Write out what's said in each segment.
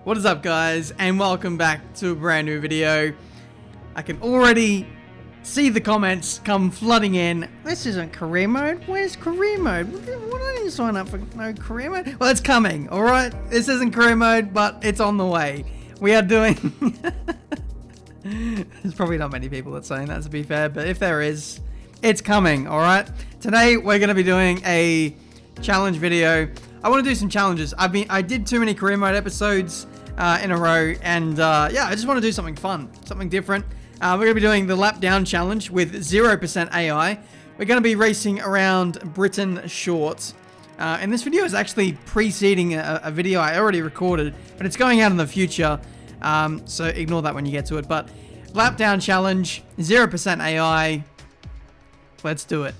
What is up, guys, and welcome back to a brand new video. I can already see the comments come flooding in. This isn't career mode. Where's career mode? What, I didn't sign up for no career mode. Well, it's coming, alright? This isn't career mode, but it's on the way. We are doing... There's probably not many people that's saying that, to be fair, but if there is, it's coming, alright? Today, we're going to be doing a challenge video. I want to do some challenges. I did too many career mode episodes in a row, and yeah, I just want to do something fun, something different. We're going to be doing the lap down challenge with 0% AI. We're going to be racing around Britain short. And this video is actually preceding a video I already recorded, but it's going out in the future, so ignore that when you get to it. But lap down challenge, 0% AI. Let's do it.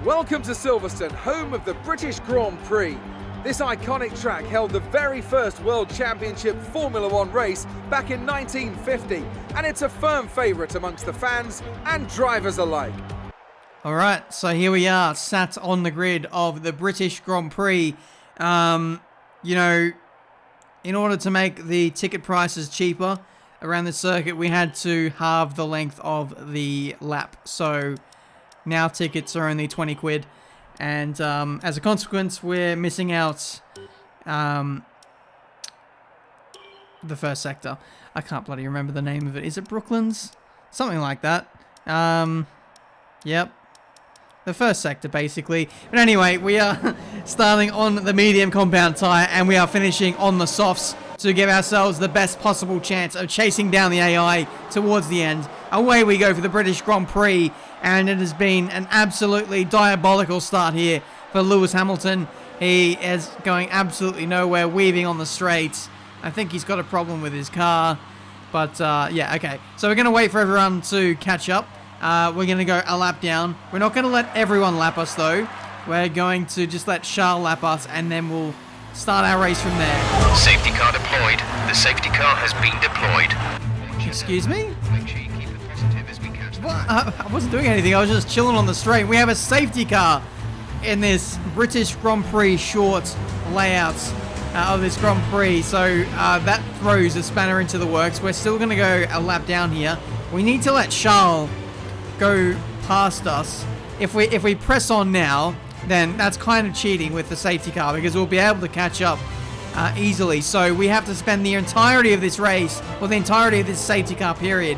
Welcome to Silverstone, home of the British Grand Prix. This iconic track held the very first World Championship Formula One race back in 1950, and it's a firm favourite amongst the fans and drivers alike. Alright, so here we are, sat on the grid of the British Grand Prix. You know, in order to make the ticket prices cheaper around the circuit, we had to halve the length of the lap. So now tickets are only 20 quid. And as a consequence, we're missing out the first sector. I can't bloody remember the name of it. Is it Brooklands? Something like that. Yep. The first sector, basically. But anyway, we are starting on the medium compound tyre, and we are finishing on the softs to give ourselves the best possible chance of chasing down the AI towards the end. Away we go for the British Grand Prix, and it has been an absolutely diabolical start here for Lewis Hamilton. He is going absolutely nowhere, weaving on the straights. I think he's got a problem with his car, but yeah, okay. So we're going to wait for everyone to catch up. We're going to go a lap down. We're not going to let everyone lap us, though. We're going to just let Charles lap us, and then we'll start our race from there. Safety car deployed. The safety car has been deployed. Excuse me? Make sure you keep it positive as we catch the I wasn't doing anything. I was just chilling on the straight. We have a safety car in this British Grand Prix short layout of this Grand Prix. So that throws a spanner into the works. We're still going to go a lap down here. We need to let Charles go past us. If we press on now, then that's kind of cheating with the safety car, because we'll be able to catch up easily. So we have to spend the entirety of this race, or the entirety of this safety car period,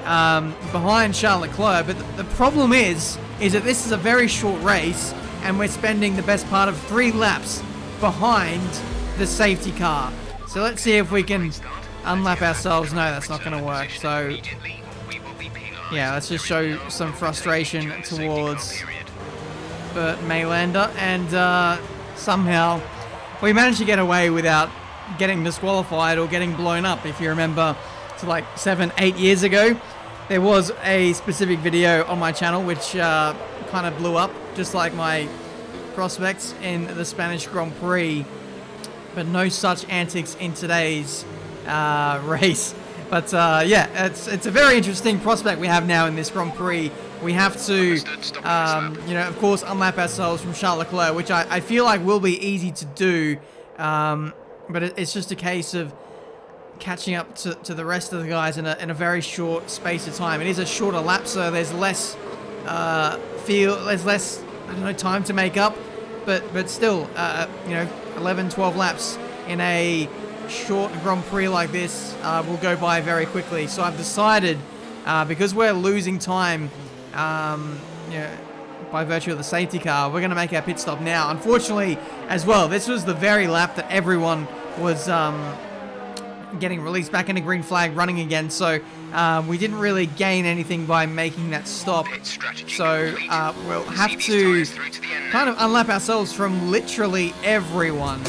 behind Charles Leclerc. But the problem is that this is a very short race, and we're spending the best part of 3 laps behind the safety car. So let's see if we can unlap ourselves. No, that's not going to work. So yeah, let's just show some frustration towards Burt Maylander, and somehow we managed to get away without getting disqualified or getting blown up. If you remember, to like 7-8 years ago, there was a specific video on my channel which kind of blew up, just like my prospects in the Spanish Grand Prix, but no such antics in today's race. But yeah, it's a very interesting prospect we have now in this Grand Prix. We have to, you know, of course, unlap ourselves from Charles Leclerc, which I feel like will be easy to do. But it's just a case of catching up to the rest of the guys in a very short space of time. It is a shorter lap, so there's less there's less, I don't know, time to make up. But still, you know, 11, 12 laps in a short Grand Prix like this will go by very quickly. So I've decided, because we're losing time, you know, by virtue of the safety car, we're going to make our pit stop now. Unfortunately, as well, this was the very lap that everyone was getting released back into green flag, running again. So we didn't really gain anything by making that stop. So we'll have to kind of unlap ourselves from literally everyone.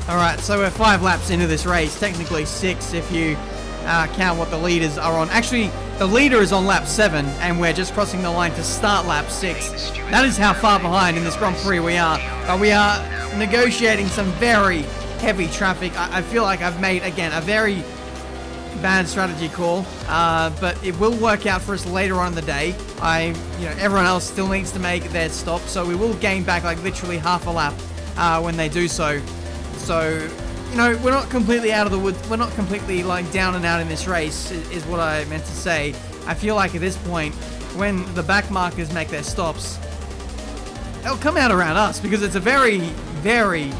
Alright, so we're 5 laps into this race. Technically 6 if you count what the leaders are on. Actually, the leader is on lap 7, and we're just crossing the line to start lap 6. That is how far behind in this Grand Prix we are. But we are negotiating some very heavy traffic. I feel like I've made, again, a very bad strategy call, but it will work out for us later on in the day. Everyone else still needs to make their stop, so we will gain back like literally half a lap when they do so. So, we're not completely out of the woods. We're not completely like down and out in this race, is what I meant to say. I feel like at this point, when the back markers make their stops, they'll come out around us because it's a very, very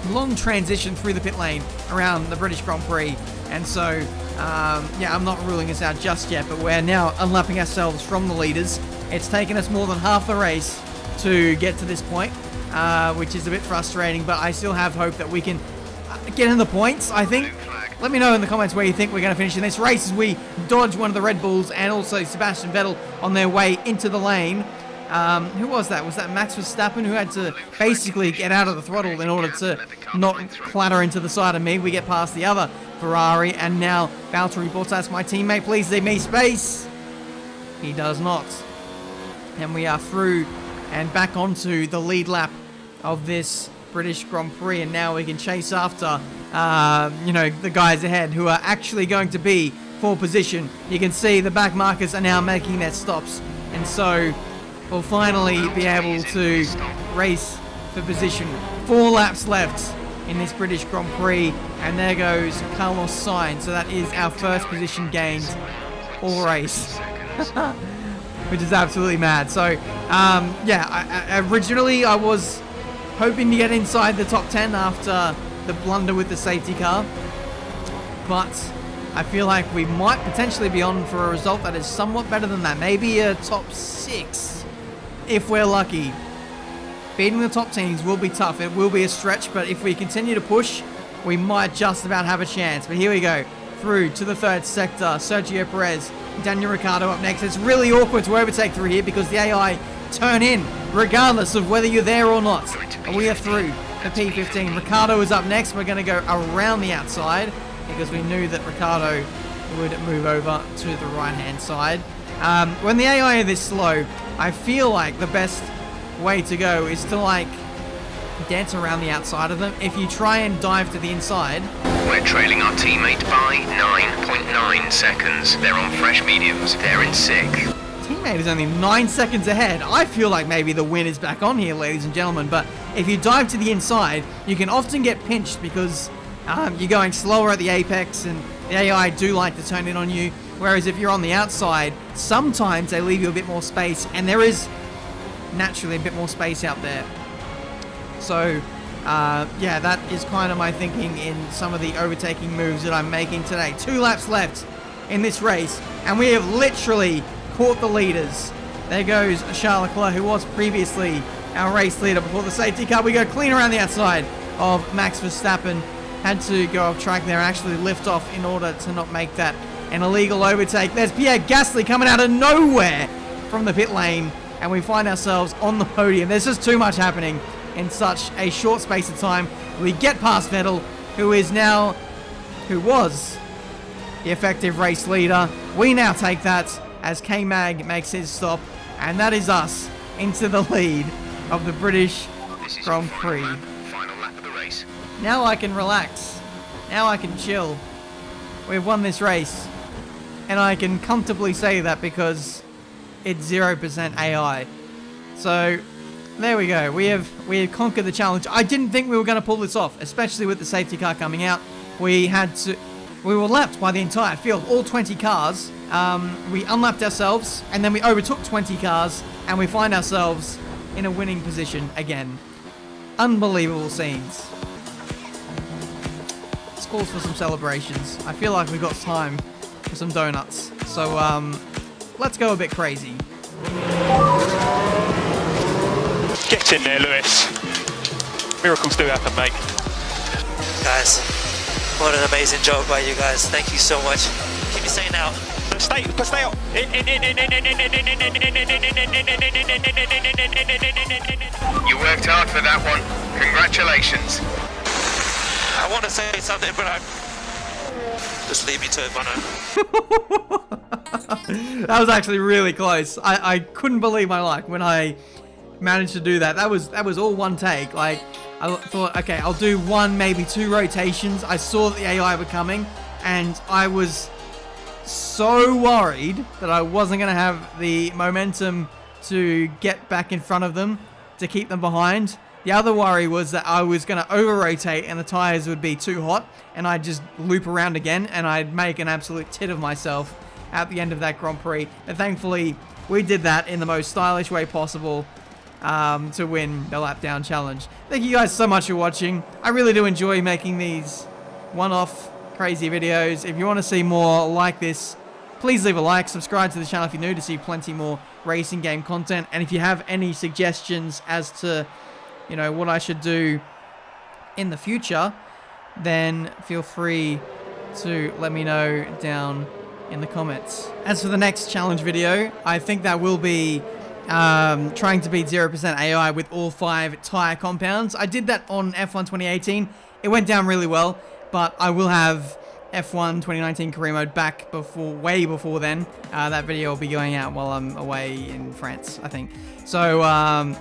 long transition through the pit lane around the British Grand Prix. And so, I'm not ruling us out just yet, but we're now unlapping ourselves from the leaders. It's taken us more than half the race to get to this point, which is a bit frustrating, but I still have hope that we can get in the points, I think. Let me know in the comments where you think we're going to finish in this race as we dodge one of the Red Bulls and also Sebastian Vettel on their way into the lane. Who was that? Was that Max Verstappen who had to basically get out of the throttle in order to not clatter into the side of me? We get past the other Ferrari, and now Valtteri Bottas, my teammate, please leave me space. He does not. And we are through and back onto the lead lap of this British Grand Prix, and now we can chase after, the guys ahead who are actually going to be for position. You can see the back markers are now making their stops, and so we'll finally be able to race for position. 4 laps left in this British Grand Prix, and there goes Carlos Sainz. So that is our first position gained all race, which is absolutely mad. So, originally I was hoping to get inside the top 10 after the blunder with the safety car, but I feel like we might potentially be on for a result that is somewhat better than that. Maybe a top 6 if we're lucky. Beating the top teams will be tough. It will be a stretch, but if we continue to push, we might just about have a chance. But here we go, through to the 3rd sector. Sergio Perez, Daniel Ricciardo up next. It's really awkward to overtake through here because the AI turn in regardless of whether you're there or not. And we are through the P15. Ricciardo is up next. We're going to go around the outside because we knew that Ricciardo would move over to the right-hand side. When the AI are this slow, I feel like the best way to go is to dance around the outside of them. If you try and dive to the inside, we're trailing our teammate by 9.9 seconds. They're on fresh mediums. They're in 6th. Teammate is only 9 seconds ahead. I feel like maybe the win is back on here, ladies and gentlemen, but if you dive to the inside, you can often get pinched because you're going slower at the apex, and the AI do like to turn in on you. Whereas if you're on the outside, sometimes they leave you a bit more space, and there is naturally a bit more space out there. So, that is kind of my thinking in some of the overtaking moves that I'm making today. 2 laps left in this race, and we have literally caught the leaders. There goes Charles Leclerc, who was previously our race leader before the safety car. We go clean around the outside of Max Verstappen. Had to go off track there, actually lift off in order to not make that an illegal overtake. There's Pierre Gasly coming out of nowhere from the pit lane, and we find ourselves on the podium. There's just too much happening in such a short space of time. We get past Vettel, who was the effective race leader. We now take that as K-Mag makes his stop, and that is us into the lead of the British Grand Prix. Final lap of the race. Now I can relax. Now I can chill. We've won this race, and I can comfortably say that because it's 0% AI. So there we go. We have conquered the challenge. I didn't think we were going to pull this off, especially with the safety car coming out. We were lapped by the entire field, all 20 cars. We unlapped ourselves, and then we overtook 20 cars, and we find ourselves in a winning position again. Unbelievable scenes. This calls for some celebrations. I feel like we've got time for some donuts. So, let's go a bit crazy. Get in there, Lewis. Miracles do happen, mate. Guys, what an amazing job by you guys. Thank you so much. Keep me staying out. Stay out. You worked hard for that one. Congratulations. want to say something, but just leave me to it, Bono. That was actually really close. I couldn't believe my luck when I managed to do that. That was all one take. Like, I thought, okay, I'll do one, maybe two rotations. I saw that the AI were coming, and I was so worried that I wasn't going to have the momentum to get back in front of them to keep them behind. The other worry was that I was going to over-rotate and the tyres would be too hot, and I'd just loop around again, and I'd make an absolute tit of myself at the end of that Grand Prix. But thankfully, we did that in the most stylish way possible to win the lap down challenge. Thank you guys so much for watching. I really do enjoy making these one-off crazy videos. If you want to see more like this, please leave a like, subscribe to the channel if you're new to see plenty more racing game content. And if you have any suggestions as to, you know, what I should do in the future, then feel free to let me know down in the comments. As for the next challenge video, I think that will be trying to beat 0% AI with all 5 tyre compounds. I did that on F1 2018. It went down really well, but I will have F1 2019 career mode back way before then. That video will be going out while I'm away in France, I think. So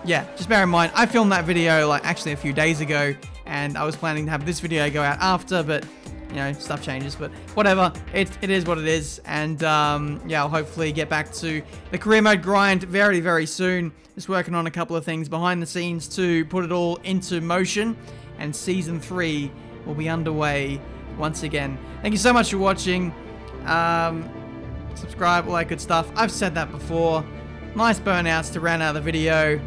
yeah, just bear in mind, I filmed that video like actually a few days ago, and I was planning to have this video go out after, but you know, stuff changes, but whatever, it is what it is. And yeah, I'll hopefully get back to the career mode grind very, very soon. Just working on a couple of things behind the scenes to put it all into motion, and season 3 will be underway once again. Thank you so much for watching. Subscribe, all that good stuff. I've said that before. Nice burnouts to round out the video,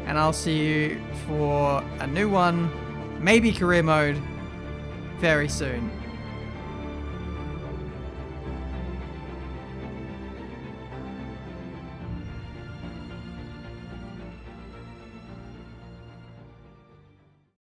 and I'll see you for a new one, maybe career mode, very soon.